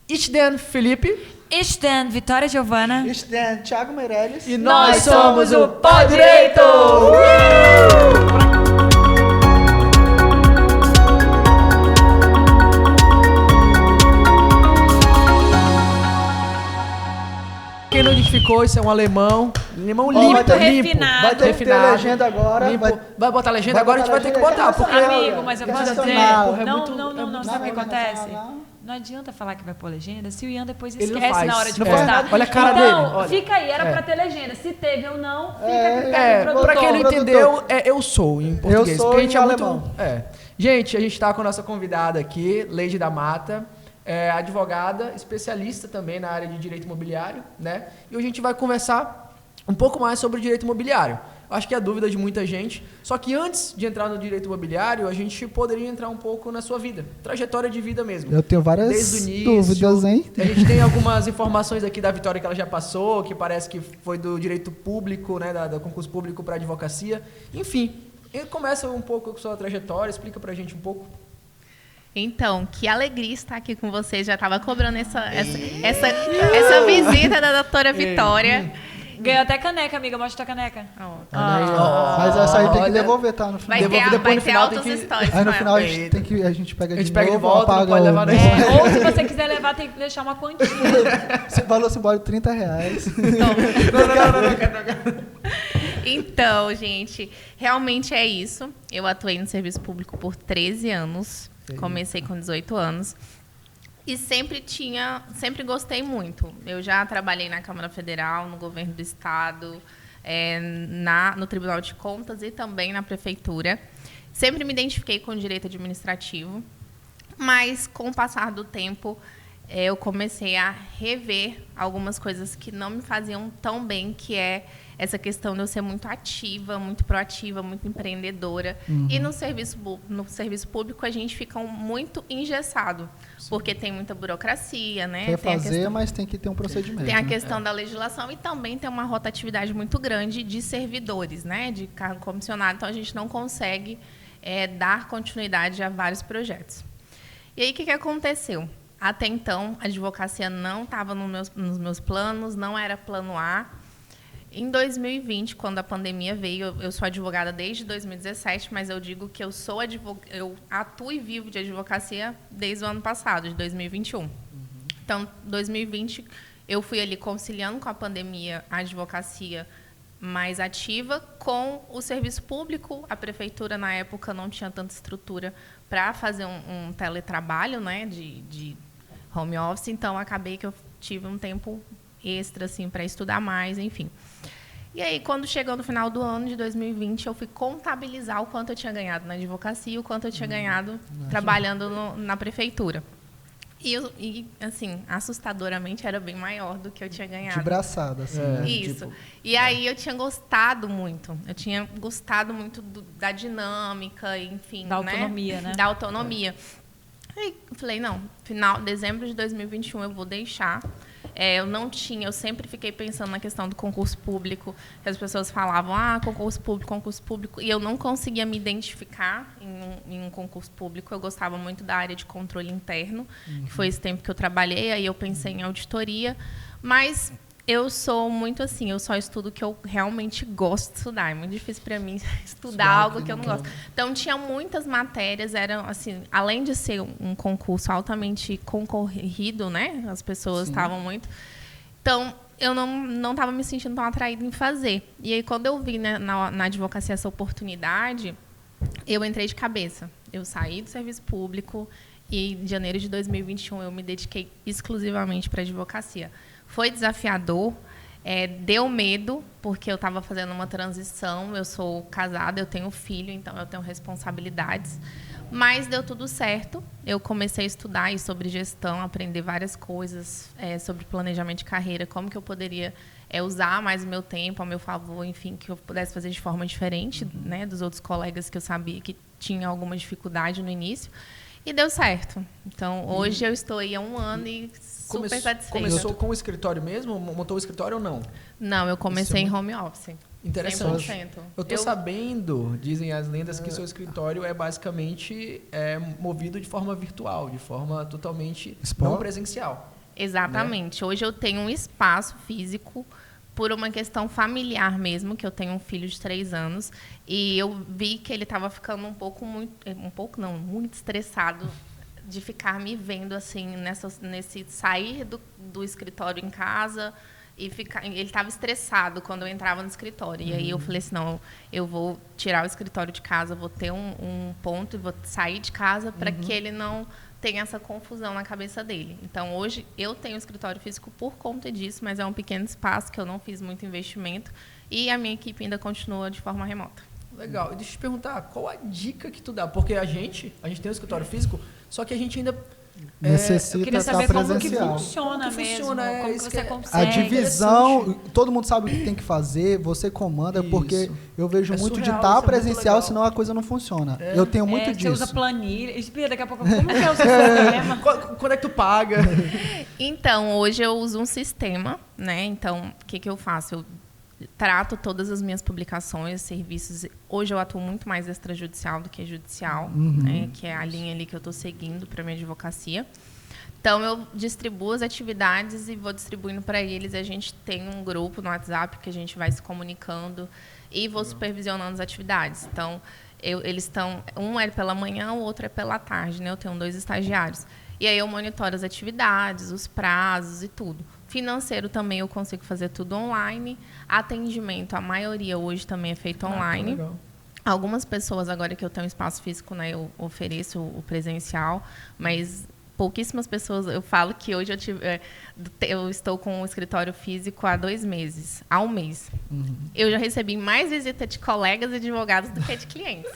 Ishden Felipe. Ishden Vitória Giovana. Ishden Thiago Meirelles. E nós somos o Pó Direito! Quem não identificou, isso é um alemão. Alemão limpo, Muito limpo. refinado. Vai ter que ter legenda agora. Limpo. Vai botar legenda? Vai Agora a gente vai botar ter que legenda. botar, porque... Amigo, mas eu posso dizer... Internacional. Porra, é Não, muito- não, sabe o que não, acontece? não. Não adianta falar que vai pôr legenda, se o Ian depois Ele não esquece faz. na hora de Não faz postar. nada. Olha a cara então, dele, olha. fica aí, era É. pra ter legenda. Se teve ou não, fica a critério do Pra produtor. quem não produtor. entendeu, é eu sou em português. sou porque a gente em é muito. alemão. Gente, a gente tá com a nossa convidada aqui, Leide da Mata, advogada, especialista também na área de direito imobiliário, né? E hoje a gente vai conversar um pouco mais sobre o direito imobiliário. Acho que é a dúvida de muita gente. Só que antes de entrar no direito imobiliário, a gente poderia entrar um pouco na sua vida, trajetória de vida mesmo. Eu tenho várias Desde o início, dúvidas, hein? A gente tem algumas informações aqui da Vitória que ela já passou, que parece que foi do direito público, né, do concurso público para advocacia. Enfim, começa um pouco com sua trajetória, explica pra gente um pouco. Então, que alegria estar aqui com vocês. Já estava cobrando essa visita da doutora Vitória. Ganhou até caneca, amiga. Mostra a caneca. Mas essa aí tem que Olha. devolver, tá? No final. Depois no final altas tem que- histórias. Aí no com final a ela. gente pega A de gente pega de novo, volta, não apaga pode o- levar, não. Ou se você quiser levar, tem que deixar uma quantia. Valor simbólico R$30. Então, gente, realmente é isso. Eu atuei no serviço público por 13 anos. Comecei com 18 anos. E sempre gostei muito. Eu já trabalhei na Câmara Federal, no governo do Estado, no Tribunal de Contas e também na Prefeitura. Sempre me identifiquei com o direito administrativo, mas com o passar do tempo, eu comecei a rever algumas coisas que não me faziam tão bem, que é essa questão de eu ser muito ativa, muito proativa, muito empreendedora. E no serviço público a gente fica muito engessado, porque tem muita burocracia, né? Quer Tem a fazer, questão- mas tem que ter um procedimento. tem a né? questão da legislação e também tem uma rotatividade muito grande de servidores, né, de cargo comissionado. Então, a gente não consegue dar continuidade a vários projetos. E aí, o que aconteceu? Até então, a advocacia não estava nos meus planos, não era plano A. Em 2020, quando a pandemia veio, eu sou advogada desde 2017, mas eu digo que eu atuo e vivo de advocacia desde o ano passado, de 2021. Então, 2020, eu fui ali conciliando com a pandemia a advocacia mais ativa com o serviço público. A prefeitura, na época, não tinha tanta estrutura para fazer um teletrabalho, né, de home office, então acabei que eu tive um tempo extra assim, para estudar mais, enfim. E aí, quando chegou no final do ano de 2020, eu fui contabilizar o quanto eu tinha ganhado na advocacia e o quanto eu tinha ganhado trabalhando na prefeitura. E, assim, assustadoramente, era bem maior do que eu tinha ganhado. De braçada, assim. né? Isso. E aí eu tinha gostado muito. Eu tinha gostado muito da dinâmica, enfim. Da autonomia, né? Da autonomia. Aí eu falei, não, dezembro de 2021 eu vou deixar. Eu sempre fiquei pensando na questão do concurso público, que as pessoas falavam, concurso público, e eu não conseguia me identificar em um concurso público. Eu gostava muito da área de controle interno, que foi esse tempo que eu trabalhei, aí eu pensei em auditoria, mas eu sou muito assim, eu só estudo o que eu realmente gosto de estudar. É muito difícil para mim estudar algo que eu não gosto. Então, tinha muitas matérias, eram assim, além de ser um concurso altamente concorrido, né? As pessoas estavam muito... Então, eu não estava me sentindo tão atraída em fazer. E aí, quando eu vi, né, na advocacia essa oportunidade, eu entrei de cabeça. Eu saí do serviço público e, em janeiro de 2021, eu me dediquei exclusivamente para a advocacia. Foi desafiador, deu medo, porque eu estava fazendo uma transição, eu sou casada, eu tenho filho, então eu tenho responsabilidades, mas deu tudo certo. Eu comecei a estudar aí sobre gestão, aprender várias coisas sobre planejamento de carreira, como que eu poderia usar mais o meu tempo a meu favor, enfim, que eu pudesse fazer de forma diferente, né, dos outros colegas que eu sabia que tinham alguma dificuldade no início. E deu certo. Então, hoje eu estou aí há 1 ano e super satisfeita. Começou com o escritório mesmo? Montou o escritório ou não? Não, eu comecei em home office. Interessante. 100%. Eu tô sabendo, dizem as lendas, que seu escritório é basicamente movido de forma virtual, de forma totalmente não presencial. Exatamente. Né? Hoje eu tenho um espaço físico por uma questão familiar mesmo, que eu tenho um filho de 3 anos, e eu vi que ele estava ficando muito estressado de ficar me vendo assim, nesse sair do escritório em casa, e ele estava estressado quando eu entrava no escritório. E aí eu falei assim, não, eu vou tirar o escritório de casa, vou ter um ponto e vou sair de casa para que ele não tenha essa confusão na cabeça dele. Então, hoje, eu tenho um escritório físico por conta disso, mas é um pequeno espaço que eu não fiz muito investimento e a minha equipe ainda continua de forma remota. Legal. E deixa eu te perguntar, qual a dica que tu dá? Porque a gente tem um escritório físico, só que a gente ainda necessita eu queria estar saber como que presencial. funciona Como que mesmo, funciona, como que isso você que consegue. A divisão, todo mundo sabe o que tem que fazer, você comanda, Isso. porque eu vejo É muito de surreal, estar isso é muito presencial, legal. senão a coisa não funciona. Eu tenho muito Você disso. usa planilha. Explica daqui a pouco como que é o seu sistema. Quando é que tu paga? Então, hoje eu uso um sistema, né? Então, o que eu faço? Eu trato todas as minhas publicações, serviços. Hoje eu atuo muito mais extrajudicial do que judicial, né? Que é a linha ali que eu estou seguindo para minha advocacia. Então, eu distribuo as atividades e vou distribuindo para eles. A gente tem um grupo no WhatsApp que a gente vai se comunicando e vou supervisionando as atividades. Então, eles estão... Um é pela manhã, o outro é pela tarde, né? Eu tenho 2 estagiários. E aí eu monitoro as atividades, os prazos e tudo. Financeiro também eu consigo fazer tudo online. Atendimento, a maioria hoje também é feito online. Legal. Algumas pessoas, agora que eu tenho espaço físico, né, eu ofereço o presencial, mas pouquíssimas pessoas. Eu falo que hoje eu estou com um escritório físico há 2 meses, há 1 mês. Eu já recebi mais visita de colegas e advogados do que de clientes.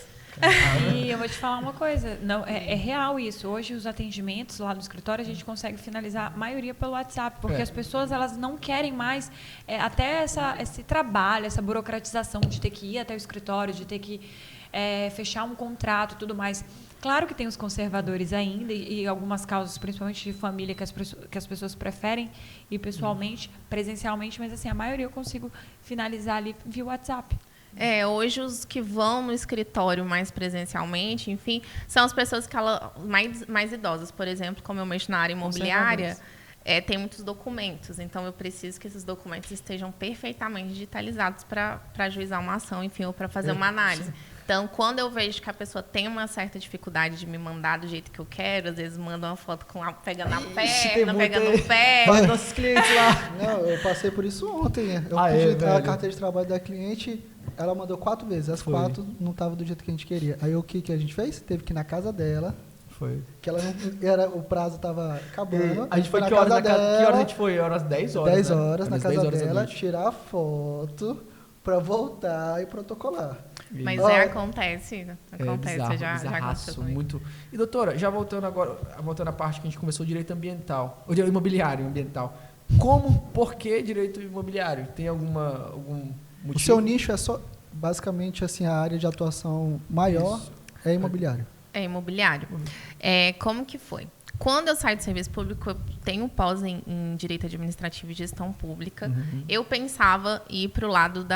E eu vou te falar uma coisa, não, é real isso. Hoje os atendimentos lá no escritório a gente consegue finalizar a maioria pelo WhatsApp, porque as pessoas elas não querem mais até esse trabalho, essa burocratização de ter que ir até o escritório, de ter que fechar um contrato e tudo mais. Claro que tem os conservadores ainda e algumas causas, principalmente de família, que as pessoas preferem ir pessoalmente, presencialmente, mas assim, a maioria eu consigo finalizar ali via WhatsApp. Hoje os que vão no escritório mais presencialmente, enfim, são as pessoas que mais idosas. Por exemplo, como eu mexo na área imobiliária, tem muitos documentos. Então, eu preciso que esses documentos estejam perfeitamente digitalizados para ajuizar uma ação, enfim, ou para fazer uma análise. Então, quando eu vejo que a pessoa tem uma certa dificuldade de me mandar do jeito que eu quero, às vezes manda uma foto pegando a perna, pegando o pé. Vai nossos clientes lá. Não, eu passei por isso ontem. Eu pedi a carteira de trabalho da cliente, ela mandou 4 vezes. As 4 não estavam do jeito que a gente queria. Aí o que a gente fez? Teve que ir na casa dela. Foi. Que ela o prazo estava acabando. A gente foi na que horas casa dela. Que horas a gente foi? Horas 10 horas. 10 né? horas na Às casa 10 horas da dela, noite. tirar a foto para voltar e protocolar. Mas acontece. Acontece, bizarro, já aconteceu bizarraço, comigo. muito. E doutora, já voltando à parte que a gente começou, o direito ambiental, o direito imobiliário ambiental. Por que direito imobiliário? Tem algum motivo? O seu nicho é só, basicamente, assim, a área de atuação maior é imobiliário. É imobiliário. Como que foi? Quando eu saí do serviço público, eu tenho pós em Direito Administrativo e Gestão Pública. Eu pensava ir para o lado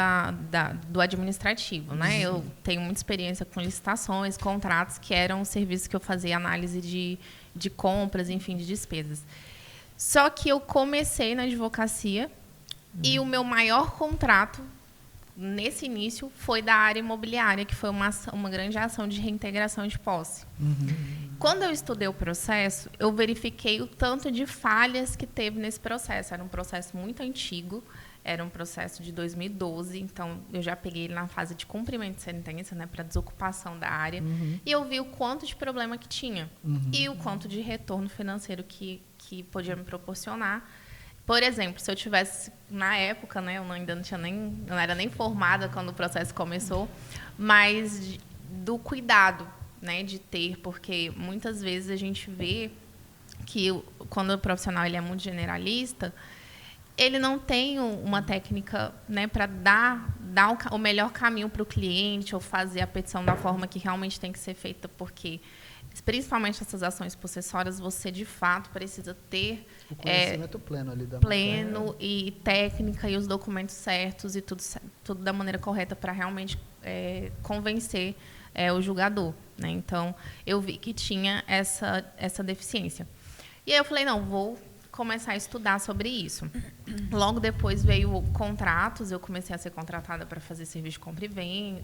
do administrativo, né? Eu tenho muita experiência com licitações, contratos, que eram um serviço que eu fazia análise de compras, enfim, de despesas. Só que eu comecei na advocacia e o meu maior contrato nesse início foi da área imobiliária, que foi uma grande ação de reintegração de posse. Quando eu estudei o processo, eu verifiquei o tanto de falhas que teve nesse processo. Era um processo muito antigo, era um processo de 2012, então eu já peguei ele na fase de cumprimento de sentença, né, para desocupação da área, e eu vi o quanto de problema que tinha e o quanto de retorno financeiro que podia me proporcionar. Por exemplo, se eu tivesse, na época, né, eu ainda não era nem formada quando o processo começou, mas do cuidado, né, de ter, porque muitas vezes a gente vê que quando o profissional ele é muito generalista, ele não tem uma técnica, né, para dar o melhor caminho para o cliente ou fazer a petição da forma que realmente tem que ser feita, porque principalmente essas ações possessórias, você de fato precisa ter O conhecimento pleno ali da pleno e técnica e os documentos certos e tudo da maneira correta para realmente convencer o julgador, né? Então, eu vi que tinha essa deficiência. E aí eu falei, não, vou começar a estudar sobre isso. Logo depois veio contratos, eu comecei a ser contratada para fazer serviço de compra e venda,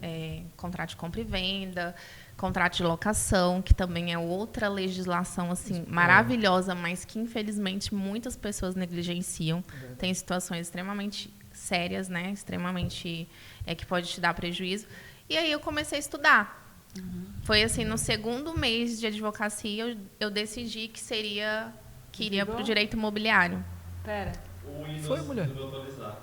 contrato de compra e venda, contrato de locação, que também é outra legislação assim maravilhosa, mas que infelizmente muitas pessoas negligenciam. Tem situações extremamente sérias, né? Extremamente que pode te dar prejuízo. E aí eu comecei a estudar. Foi assim, no segundo mês de advocacia, eu decidi que iria para o direito imobiliário. Pera. O Windows Foi, mulher? não vai atualizar.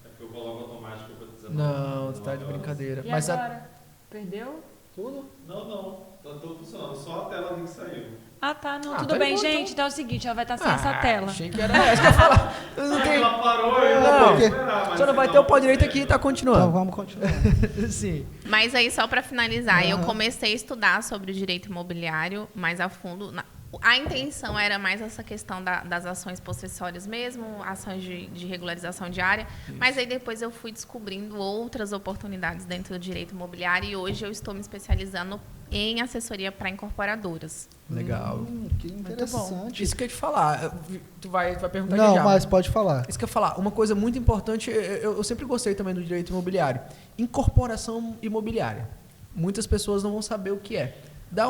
É porque eu coloco automático para 19. Não, tu tá de brincadeira. E Mas agora? Perdeu? tudo? Não. Tá tudo funcionando. Só a tela ali que saiu. Ah, tá. Não, Ah, tudo pera bem, aí, gente. então. Então é o seguinte, ela vai estar sem essa tela. Achei que era essa que eu ia falar. Eu não tenho... Ela parou, eu Não, vou porque- esperar. mas Só não vai senão ter o pau direito consegue. aqui e tá Então continuando. vamos continuar. Sim. Mas aí, só para finalizar, eu Aham. comecei a estudar sobre o direito imobiliário mais a fundo. A intenção era mais essa questão das ações possessórias mesmo, ações de regularização diária, mas aí depois eu fui descobrindo outras oportunidades dentro do direito imobiliário e hoje eu estou me especializando em assessoria para incorporadoras. Legal. Que interessante. Isso que eu ia te falar. Tu vai perguntar Não, já. mas pode falar. Isso que eu ia falar. Uma coisa muito importante, eu sempre gostei também do direito imobiliário. Incorporação imobiliária. Muitas pessoas não vão saber o que é. Dá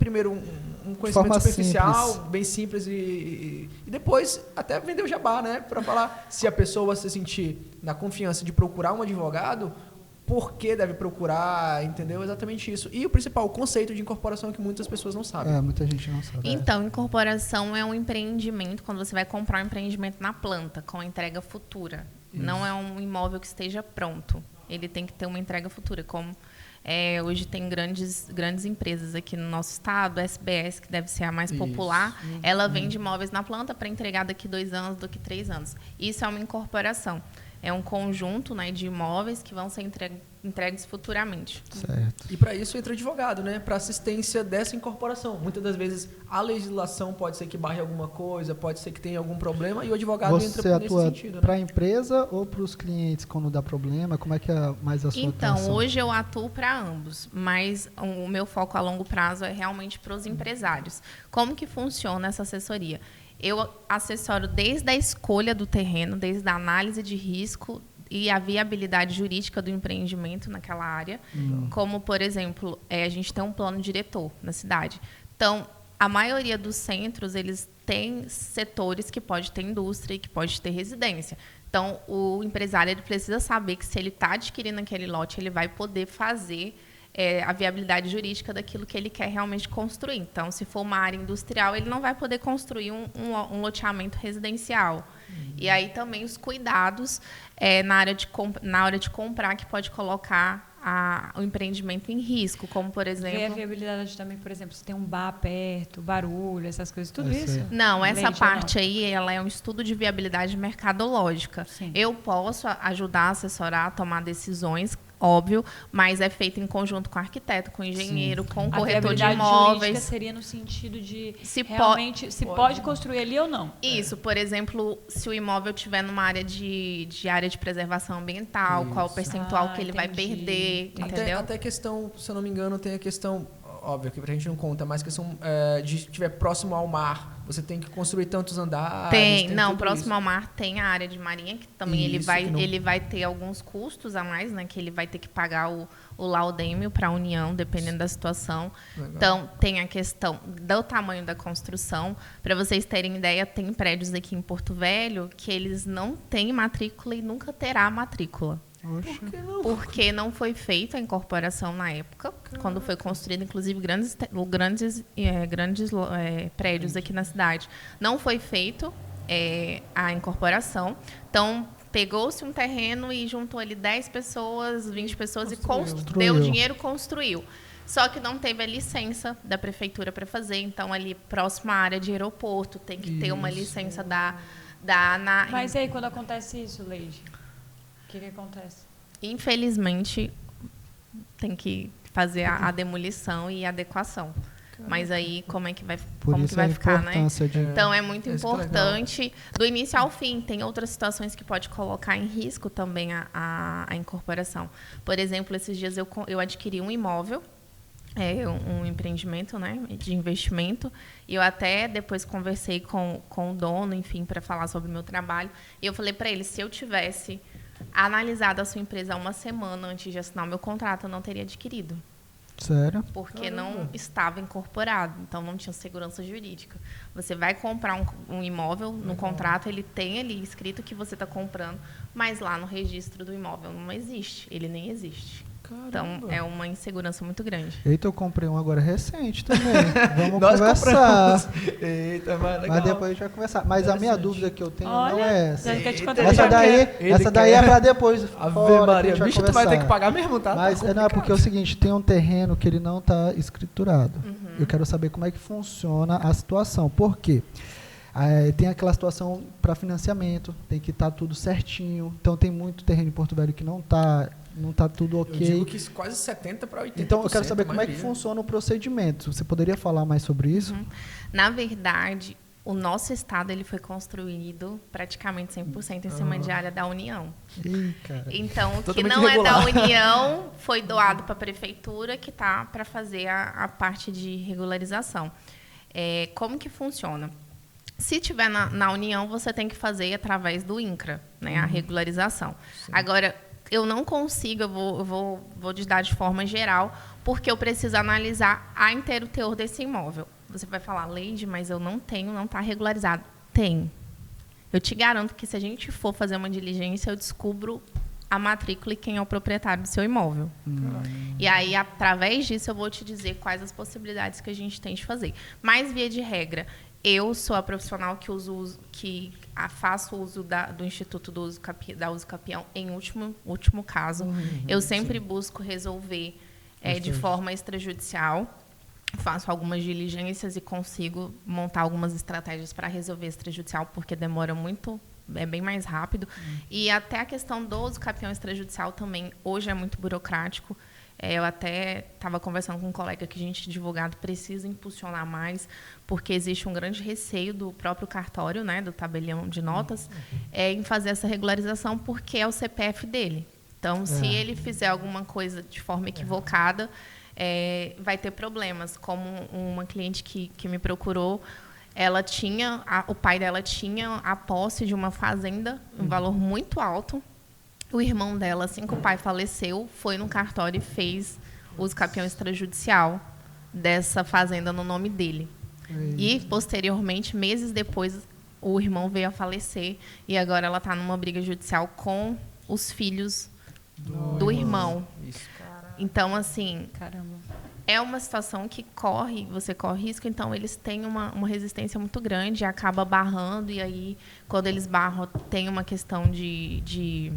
primeiro um conhecimento Forma superficial, simples. bem simples e depois até vender o jabá, né? Para falar se a pessoa se sentir na confiança de procurar um advogado, por que deve procurar, entendeu? Exatamente isso. E o principal, o conceito de incorporação que muitas pessoas não sabem. Muita gente não sabe. Então, incorporação é um empreendimento, quando você vai comprar um empreendimento na planta, com entrega futura. Não é um imóvel que esteja pronto. Ele tem que ter uma entrega futura, como hoje tem grandes empresas aqui no nosso estado, a SBS, que deve ser a mais popular, ela vende imóveis na planta para entregar daqui 2 anos, daqui 3 anos. Isso é uma incorporação. É um conjunto, né, de imóveis que vão ser entregues futuramente. Certo. E para isso entra advogado, né? Para assistência dessa incorporação. Muitas das vezes a legislação pode ser que barre alguma coisa, pode ser que tenha algum problema e o advogado Você entra nesse atua sentido, né? para a empresa ou para os clientes quando dá problema? Como é que é mais a sua Então, atuação? hoje eu atuo para ambos, mas o meu foco a longo prazo é realmente para os empresários. Como que funciona essa assessoria? Eu assessoro desde a escolha do terreno, desde a análise de risco e a viabilidade jurídica do empreendimento naquela área. Como, por exemplo, a gente tem um plano diretor na cidade. Então, a maioria dos centros, eles têm setores que pode ter indústria e que pode ter residência. Então, o empresário ele precisa saber que se ele está adquirindo aquele lote, ele vai poder fazer a viabilidade jurídica daquilo que ele quer realmente construir. Então, se for uma área industrial, ele não vai poder construir um loteamento residencial. E aí também os cuidados na hora de comprar, que pode colocar o empreendimento em risco, como, por Ver a exemplo... viabilidade também, por exemplo, se tem um bar perto, barulho, essas coisas, tudo Eu isso. sei. Não, essa Leite, parte aí, ela é um estudo de viabilidade mercadológica. Sim. Eu posso ajudar, assessorar, tomar decisões, óbvio, mas é feito em conjunto com arquiteto, com engenheiro, com A corretor de viabilidade jurídica imóveis. seria no sentido de Se realmente se pode construir ali ou não. Isso, por exemplo, se o imóvel estiver numa área de área de preservação ambiental, qual o percentual que ele vai entendi. perder, entendeu? Até questão, se eu não me engano, tem a questão, óbvio que a gente não conta, mas questão de estiver próximo ao mar, você tem que construir tantos andares. Tem, não, tudo próximo isso. ao mar tem a área de marinha, que também Isso, que não- ele vai ter alguns custos a mais, né? Que ele vai ter que pagar o laudêmio para a União, dependendo da situação. Legal. Então, tem a questão do tamanho da construção. Para vocês terem ideia, tem prédios aqui em Porto Velho que eles não têm matrícula e nunca terá matrícula. Por que não? Porque não foi feita a incorporação na época, quando foi construído, inclusive, grandes prédios aqui na cidade. Não foi feito a incorporação. Então, pegou-se um terreno e juntou ali 10 pessoas, 20 pessoas e deu dinheiro, construiu. Só que não teve a licença da prefeitura para fazer. Então, ali próximo à área de aeroporto, tem que ter uma licença da ANA. Mas e aí, quando acontece isso, Leide? O que acontece? Infelizmente, tem que fazer a demolição e a adequação. Mas aí, como que vai ficar, né? Então, é muito importante, do início ao fim. Tem outras situações que pode colocar em risco também a incorporação. Por exemplo, esses dias eu adquiri um imóvel, um empreendimento, né, de investimento, e eu até depois conversei com o dono, enfim, para falar sobre o meu trabalho, e eu falei para ele, se eu tivesse analisado a sua empresa 1 semana antes de assinar o meu contrato, eu não teria adquirido. Sério? Porque não estava incorporado, então não tinha segurança jurídica. Você vai comprar um imóvel, no contrato ele tem ali escrito que você está comprando, mas lá no registro do imóvel não existe, ele nem existe. Caramba. Então, é uma insegurança muito grande. Eita, eu comprei um agora recente também. Vamos conversar. Eita, mano, mas depois a gente vai conversar. Mas a minha dúvida que eu tenho não é essa. Essa daí é para depois. Ave Maria, bicho, tu vai ter que pagar mesmo, tá? Mas não, é porque é o seguinte, tem um terreno que ele não está escriturado. Eu quero saber como é que funciona a situação. Por quê? Tem aquela situação para financiamento, tem que estar tudo certinho. Então, tem muito terreno em Porto Velho que não está tudo ok. Eu digo que quase 70% para 80%. Então, eu quero saber como é que funciona o procedimento. Você poderia falar mais sobre isso? Na verdade, o nosso estado ele foi construído praticamente 100% em cima de área da União. Então, o que não é da União foi doado para a prefeitura, que está para fazer a parte de regularização. Como que funciona? Se tiver na União, você tem que fazer através do INCRA, né, a regularização. Sim. Agora, eu não consigo, eu vou te dar de forma geral, porque eu preciso analisar a inteiro teor desse imóvel. Você vai falar, Leide, mas eu não está regularizado. Tem. Eu te garanto que se a gente for fazer uma diligência, eu descubro a matrícula e quem é o proprietário do seu imóvel. E aí, através disso, eu vou te dizer quais as possibilidades que a gente tem de fazer. Mas, via de regra, eu sou a profissional que faço uso do Instituto da Uso Capião em último caso. Eu sempre busco resolver de forma extrajudicial. Faço algumas diligências e consigo montar algumas estratégias para resolver extrajudicial, porque demora muito, é bem mais rápido. E até a questão do uso capião extrajudicial também, hoje é muito burocrático. Eu até estava conversando com um colega que a gente, advogado, precisa impulsionar mais, porque existe um grande receio do próprio cartório, né, do tabelião de notas, em fazer essa regularização, porque é o CPF dele. Então, se ele fizer alguma coisa de forma equivocada, vai ter problemas. Como uma cliente que me procurou, o pai dela tinha a posse de uma fazenda, um valor muito alto. O irmão dela, assim que o pai faleceu, foi no cartório e fez uso capião extrajudicial dessa fazenda no nome dele. E, posteriormente, meses depois, o irmão veio a falecer e agora ela está numa briga judicial com os filhos do irmão. Então, assim, é uma situação que você corre risco, então eles têm uma resistência muito grande, acaba barrando, e aí, quando eles barram, tem uma questão de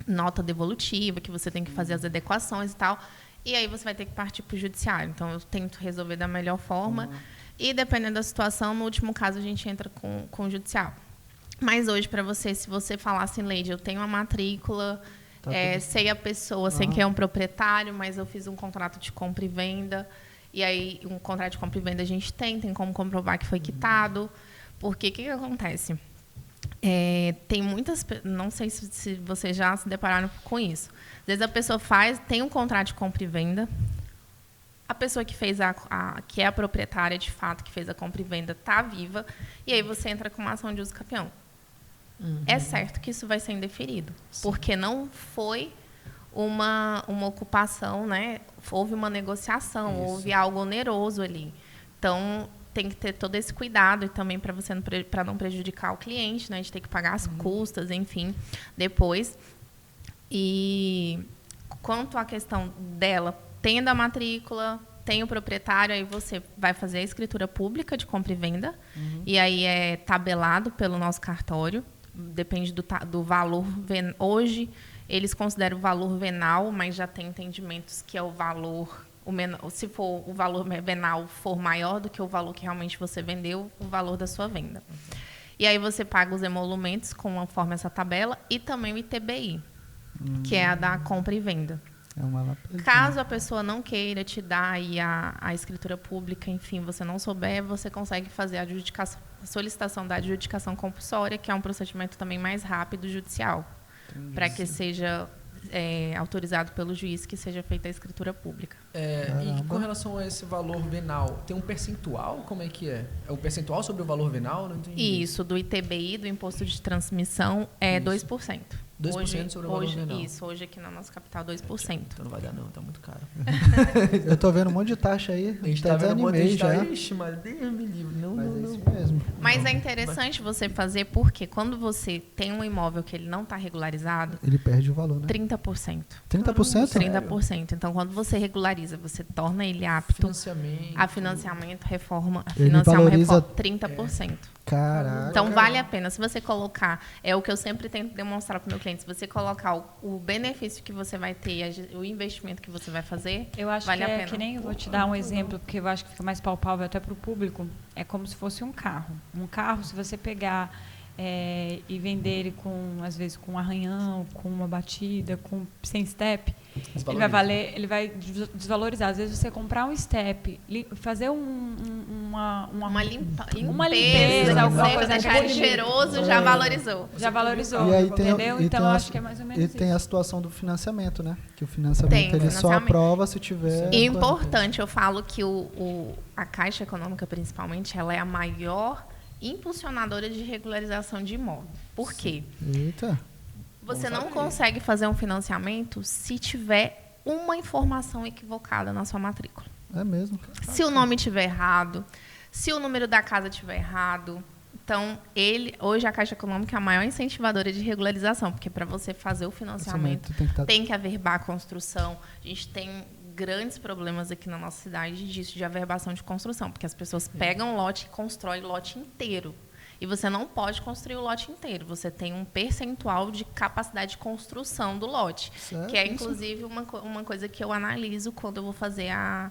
nota devolutiva, que você tem que fazer as adequações e tal, e aí você vai ter que partir para o judiciário. Então, eu tento resolver da melhor forma, e dependendo da situação, no último caso, a gente entra com o judicial. Mas hoje, para você, se você falar assim, Leide, eu tenho uma matrícula, sei a pessoa, sei quem é um proprietário, mas eu fiz um contrato de compra e venda, e aí um contrato de compra e venda a gente tem como comprovar que foi quitado, porque o que acontece? Tem muitas, não sei se vocês já se depararam com isso. Às vezes a pessoa tem um contrato de compra e venda, a pessoa que fez que é a proprietária de fato, que fez a compra e venda, está viva, e aí você entra com uma ação de uso capião. É certo que isso vai ser indeferido, porque não foi uma ocupação, né? Houve uma negociação, houve algo oneroso ali. Então, tem que ter todo esse cuidado, e também para não prejudicar o cliente, né? De ter que pagar as custas, enfim, depois. E quanto à questão dela, tendo a matrícula, tem o proprietário, aí você vai fazer a escritura pública de compra e venda, e aí é tabelado pelo nosso cartório, depende do valor. Hoje, eles consideram o valor venal, mas já tem entendimentos que é o valor... se for o valor venal for maior do que o valor que realmente você vendeu, o valor da sua venda. E aí você paga os emolumentos conforme essa tabela, e também o ITBI, que é a da compra e venda. É uma lapadinha. Caso a pessoa não queira te dar aí a escritura pública, enfim, você não souber, você consegue fazer a solicitação da adjudicação compulsória, que é um procedimento também mais rápido judicial, para que seja autorizado pelo juiz que seja feita a escritura pública. E com relação a esse valor venal, tem um percentual? Como é que é? É um percentual sobre o valor venal? Não entendi. Isso, do ITBI, do Imposto de Transmissão, é 2%. 2% sobre o valor venal. Isso, hoje aqui na nossa capital, 2%. Então não vai dar não, tá muito caro. Eu tô vendo um monte de taxa aí. A gente até tá vendo um monte de desanimei taxa. já. Ixi, mas Deus me livre. Não, Mas não, é não. isso mesmo. Mas é interessante você fazer porque quando você tem um imóvel que ele não está regularizado, Ele perde o valor, né? 30%. 30%? 30%. Então, quando você regulariza, você torna ele apto Financiamento. a financiamento, reforma, a Ele financiar uma valoriza- reforma, 30%. Caraca. Então, vale a pena. Se você colocar, é o que eu sempre tento demonstrar para o meu cliente, se você colocar o benefício que você vai ter, o investimento que você vai fazer, Eu acho vale que a é pena. que nem eu vou te dar um exemplo, porque eu acho que fica mais palpável até para o público. É como se fosse um carro. Um carro, se você pegar e vender ele às vezes com um arranhão, com uma batida, sem step, ele vai desvalorizar. Às vezes você comprar um step, fazer uma limpeza, alguma você coisa deixar ele cheiroso, já valorizou. já valorizou, E aí entendeu? e Então tem acho que é mais ou menos E isso. tem a situação do financiamento, né? Que o financiamento Tem, ele só financiamento. aprova se tiver... E importante, eu falo que a Caixa Econômica, principalmente, ela é a maior impulsionadora de regularização de imóvel. Por quê? Eita. Você não consegue fazer um financiamento se tiver uma informação equivocada na sua matrícula. É mesmo. Se o nome estiver errado, se o número da casa estiver errado. Então, hoje a Caixa Econômica é a maior incentivadora de regularização, porque para você fazer o financiamento tem que averbar a construção. A gente tem grandes problemas aqui na nossa cidade disso, de averbação de construção, porque as pessoas pegam lote e constroem lote inteiro. E você não pode construir o lote inteiro. Você tem um percentual de capacidade de construção do lote. Certo, que é, isso. inclusive, uma coisa que eu analiso quando eu vou fazer a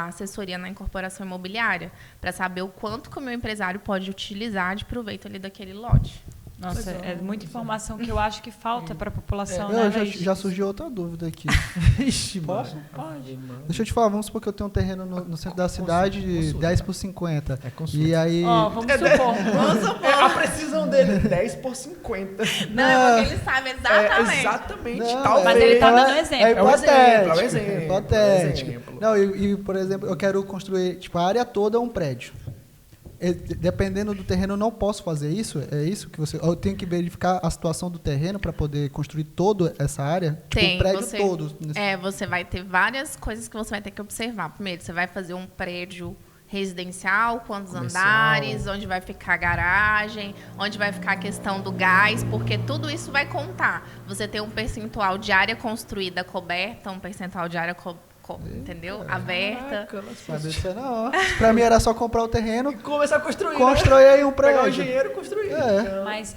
assessoria na incorporação imobiliária, para saber o quanto que o meu empresário pode utilizar de proveito ali daquele lote. Nossa, é muita informação que eu acho que falta para a população, Já surgiu outra dúvida aqui. Ixi, Posso? Pode. Deixa eu te falar, vamos supor que eu tenho um terreno no centro da cidade de consulta. 10 por 50. É consulta. E aí... Vamos supor. A precisão dele, 10 por 50. Não, é porque ele sabe exatamente. Exatamente. Não, Talvez. Mas ele tá dando exemplo. É É um exemplo, hipotético. é um exemplo, hipotético. é um exemplo. Não, e, por exemplo, eu quero construir, tipo, a área toda é um prédio. Dependendo do terreno, eu não posso fazer isso? É isso que você... Eu tenho que verificar a situação do terreno para poder construir toda essa área? Tipo, Tem, o prédio todo. você vai ter várias coisas que você vai ter que observar. Primeiro, você vai fazer um prédio residencial, quantos Comercial. andares, onde vai ficar a garagem, onde vai ficar a questão do gás, porque tudo isso vai contar. Você tem um percentual de área construída coberta, um percentual de área entendeu? Aberta. Sabe isso não. Pra mim era só comprar o terreno, Começar a construir. constrói aí um Pegar o prédio. engenheiro e construir. É. Mas,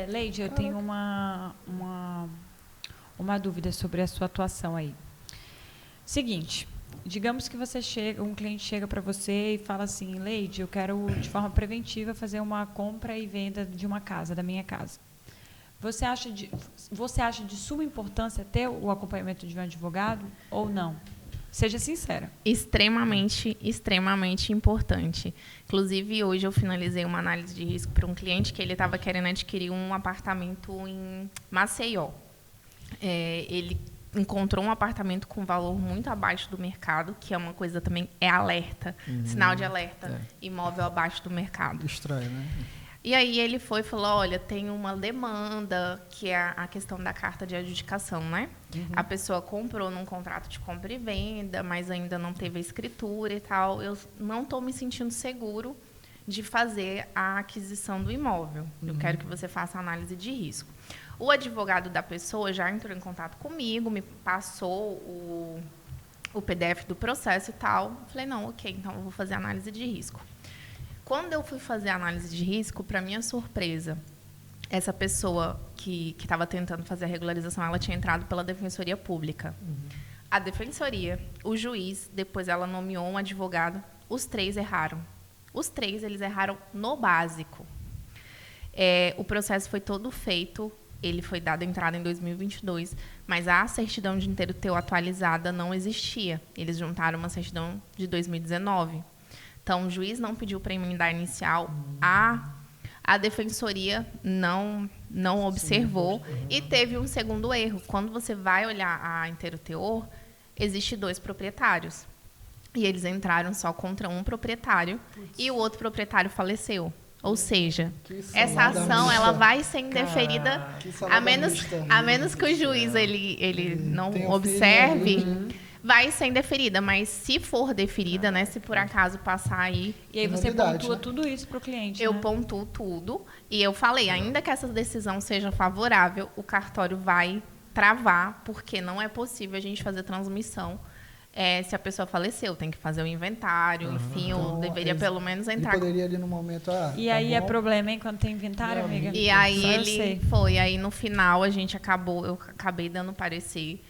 Leide, eu tenho uma dúvida sobre a sua atuação aí. Seguinte, digamos que um cliente chega para você e fala assim, Leide, eu quero de forma preventiva fazer uma compra e venda de uma casa, da minha casa. Você acha de suma importância ter o acompanhamento de um advogado ou não? Seja sincera. Extremamente, extremamente importante. Inclusive, hoje eu finalizei uma análise de risco para um cliente que ele estava querendo adquirir um apartamento em Maceió. Ele encontrou um apartamento com valor muito abaixo do mercado, que é uma coisa também, alerta, sinal de alerta, imóvel abaixo do mercado. Estranho, né? E aí ele foi e falou, olha, tem uma demanda, que é a questão da carta de adjudicação, né? A pessoa comprou num contrato de compra e venda, mas ainda não teve a escritura e tal. Eu não estou me sentindo seguro de fazer a aquisição do imóvel. Eu quero que você faça a análise de risco. O advogado da pessoa já entrou em contato comigo, me passou o PDF do processo e tal. Falei, não, ok, então eu vou fazer a análise de risco. Quando eu fui fazer a análise de risco, para minha surpresa, essa pessoa que estava tentando fazer a regularização, ela tinha entrado pela Defensoria Pública. A Defensoria, o juiz, depois ela nomeou um advogado, os três erraram. Os três, eles erraram no básico. O processo foi todo feito ele foi dado entrada em 2022, mas a certidão de inteiro-teu atualizada não existia. Eles juntaram uma certidão de 2019. Então, o juiz não pediu para emendar inicial, a defensoria não observou e teve um segundo erro. Quando você vai olhar a inteiro-teor, existe 2 proprietários. E eles entraram só contra um proprietário e o outro proprietário faleceu. Ou seja, essa ação ela vai ser indeferida a menos que o juiz ele não observe, vai ser indeferida. Mas se for deferida, né, se por acaso passar aí... E aí você Novidade, pontua né? tudo isso para o cliente, Eu né? pontuo tudo e eu falei, ainda que essa decisão seja favorável, o cartório vai travar, porque não é possível a gente fazer transmissão se a pessoa faleceu. Tem que fazer o inventário, enfim, ou Então, deveria pelo menos Ele entrar. poderia ali no momento... E tá aí é bom. problema, hein, quando tem inventário, Meu amiga? E aí Só eu sei. ele foi. Aí no final eu acabei dando parecer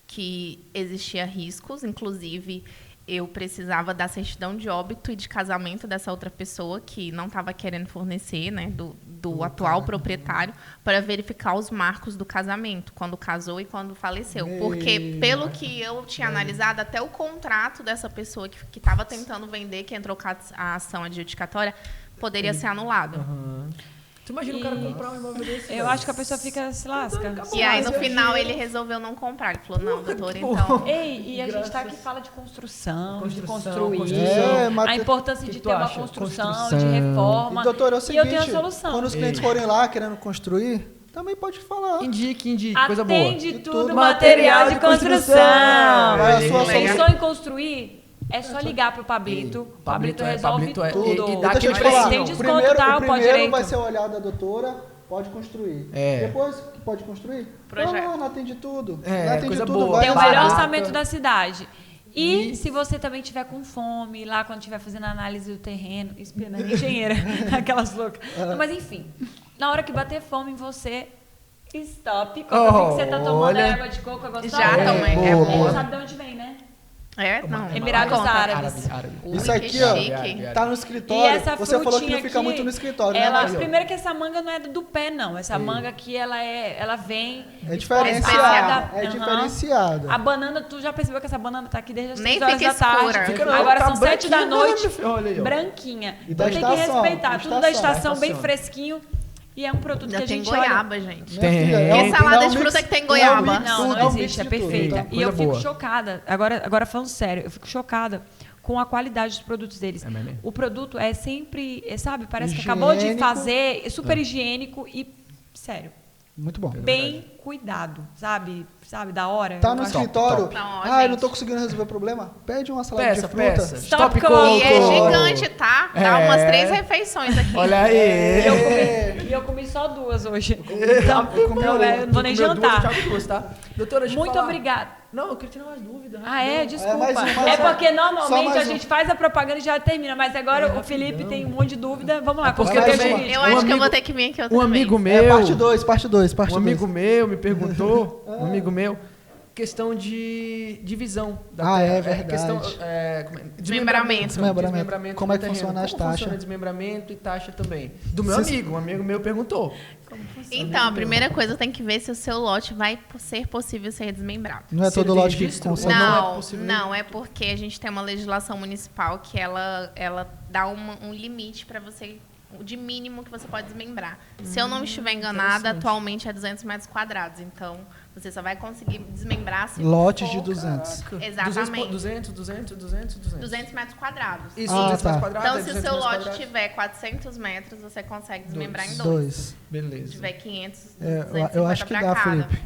que existia riscos, inclusive eu precisava da certidão de óbito e de casamento dessa outra pessoa que não estava querendo fornecer, né, do atual proprietário, para verificar os marcos do casamento, quando casou e quando faleceu. Porque, pelo que eu tinha analisado, até o contrato dessa pessoa que estava tentando vender, que entrou com a ação adjudicatória, poderia ser anulado. Tu imagina o cara comprar um imóvel desse? Eu acho que a pessoa fica se lasca. E aí, no Mas é final, dinheiro. ele resolveu não comprar. Ele falou, não, doutora, bom. então... Ei, e a gente tá aqui Graças- fala de construção, de Construção, construir, construção. mas a importância que de tu ter uma acha? construção, Construção. de reforma. E, doutor, é o e seguinte, eu tenho a solução. quando os clientes forem lá querendo construir, também pode falar. Indique, coisa boa. Atende E tudo, tudo. material de construção. Vai a sua Pensou em construir? É só ligar pro Pablito. O Pablito resolve Pablito tudo. e dá Deixa eu aquele te falar, Tem precinho. desconto, tá? o O pó primeiro direito. vai ser o olhar da doutora, pode construir. É. Depois que pode construir, Projeto. não atende tudo. É, não atende coisa tudo, boa. vai Tem o resolver. melhor barata. orçamento da cidade. E E- se você também tiver com fome, lá quando estiver fazendo a análise do terreno, espionando engenheira, aquelas loucas. Não, mas enfim, na hora que bater fome em você, stop. Quando eu vi que você tá tomando olha. água de coco, é gostosa. Já também, é Você boa. sabe de onde vem, né? Não. Emirados conta. Árabes. Árabe. Ui, Isso que aqui, ó, chique. tá no E escritório. essa Você falou que frutinha não fica aqui, muito no escritório, ela, né, Maria? primeiro que essa manga não é do pé, não. Essa manga aqui, ela vem... É especiada. diferenciada. É Aham. diferenciada. A banana, tu já percebeu que essa banana tá aqui desde as Nem 6 horas fica da tarde. escura. Fica não, Agora tá são 7 da branquinha, noite, meu filho, olha aí, ó. branquinha. E da Então tem que estação, respeitar. da Tudo da estação. estação, Da bem estação. fresquinho. E é um produto Ainda que a tem gente goiaba, gente. Minha filha, Tem. E salada um de fruta mix- que tem é um goiaba? mix Não, tudo, não é um existe, é mix de tudo. perfeita. Tá, E eu coisa fico boa. chocada, agora falando sério, eu fico chocada com a qualidade dos produtos deles. É mesmo? O produto é sempre, sabe, parece que acabou de Higiênico. fazer, é super higiênico e, sério, Muito bom. bem cuidado, sabe, da hora. Tá Eu no acho- escritório. Não, ó, Ah, eu não gente. tô conseguindo resolver o problema. Pede uma salada Peça, de fruta. peça. Stop Coco. Coco. E é gigante, tá? Dá É. umas 3 refeições aqui. Olha aí. E eu comi só 2 hoje. Então, eu comi então, uma. eu não vou nem Comeu duas, jantar. Thiago duas, tá? Doutora, deixa eu Muito falar. obrigada. Não, eu queria tirar umas dúvidas. Ah, é? Desculpa. mais um, mais É um. porque Só normalmente mais a um. gente faz a propaganda e já termina, mas agora o Felipe tem um monte de dúvida. Vamos lá, porque porque mais tem uma. gente. Eu Um acho que eu amigo- vou ter que vir aqui outra Um amigo vez. meu. Parte 2, parte 2, parte Um 2. amigo meu me perguntou, um amigo meu, questão de divisão da Ah, terra. é verdade. Desmembramento. Desmembramento. Como é que do terreno. funciona as Como funciona taxas? desmembramento e taxa também. Do meu Cês- amigo, um amigo meu perguntou. Então, a primeira coisa tem que ver se o seu lote vai ser possível ser desmembrado. Não é Se todo ele tem lote que registro, consegue. ou não é Não, possível não, é porque a gente tem uma legislação municipal que ela dá um limite para você, de mínimo que você pode desmembrar. Se eu não estiver enganada, interessante. atualmente é 200 metros quadrados. Então, você só vai conseguir desmembrar se Lotes de for 200. Exatamente. 200. 200 metros quadrados. Isso, Ah, 200 tá. metros quadrados. Então, é se o 200 seu metros lote quadrados. tiver 400 metros, você consegue desmembrar em 2. 2. Se Beleza. tiver 500, Eu acho que dá, Felipe.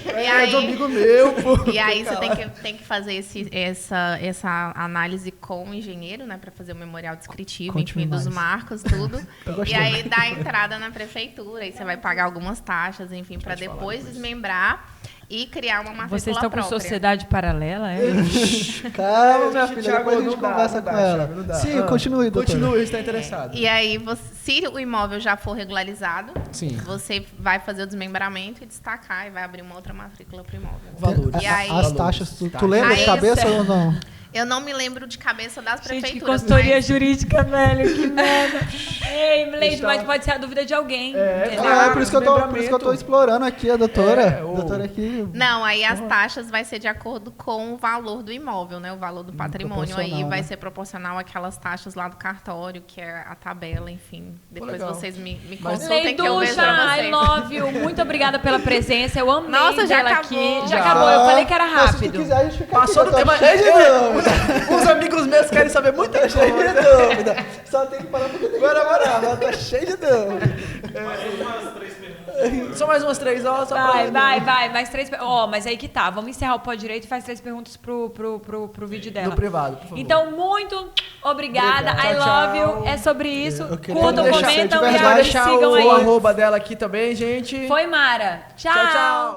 E É do aí, amigo meu, pô. e aí você tem que fazer essa análise com o engenheiro, né, para fazer o memorial descritivo, Conte-me enfim, dos mais. marcos, tudo. Eu E gostei. aí dá a entrada na prefeitura, e você vai pagar algumas taxas, enfim, para Pode falar depois depois. desmembrar e criar uma matrícula Vocês estão com própria. sociedade paralela, é? Calma, minha Thiago, filha, depois a gente não dá, conversa não dá, com ela. Thiago, não dá. Sim, Ah, continue, doutor. Continue, está interessado. E aí, se o imóvel já for regularizado, Sim. você vai fazer o desmembramento e destacar e vai abrir uma outra matrícula para o imóvel. Valores. E aí- As taxas, tu lembra de Aí, cabeça ou não? Eu não me lembro de cabeça das Gente, que prefeituras, consultoria mas... jurídica, velho. Que merda. Ei, Leide, Está- mas pode ser a dúvida de alguém. entendeu? claro. Por isso que eu tô explorando aqui a doutora. o- Doutora aqui. Não, aí as taxas vai ser de acordo com o valor do imóvel, né? O valor do patrimônio aí proporcional, vai né? ser proporcional àquelas taxas lá do cartório, que é a tabela, enfim. Depois legal. vocês me Mas- consultem que eu vejo Leiducha, pra I vocês. love you. Muito obrigada pela presença. Eu amei Nossa, já dela acabou. aqui. Já Já. acabou. Eu falei que era Mas se tu rápido. quiser, a gente fica Passou aqui, do eu tô tema. cheio de dúvida. Os amigos meus querem saber muita Cheio coisa. de dúvida. Só tem que parar porque tem que parar, mas tá cheio de dúvida. Mais umas 3 perguntas. Só mais umas 3 horas. Só Vai, pra... vai. Mais 3... Ó, mas aí que tá. Vamos encerrar o Pode Direito e faz 3 perguntas pro vídeo dela. No privado, por favor. Então, muito obrigada. Obrigado. I Tchau, love tchau. you. É sobre isso. Eu queria Curtam, deixar- comentam de e verdade, Vai agora deixar sigam o aí. arroba dela aqui também, gente. Foi Mara. Tchau, tchau.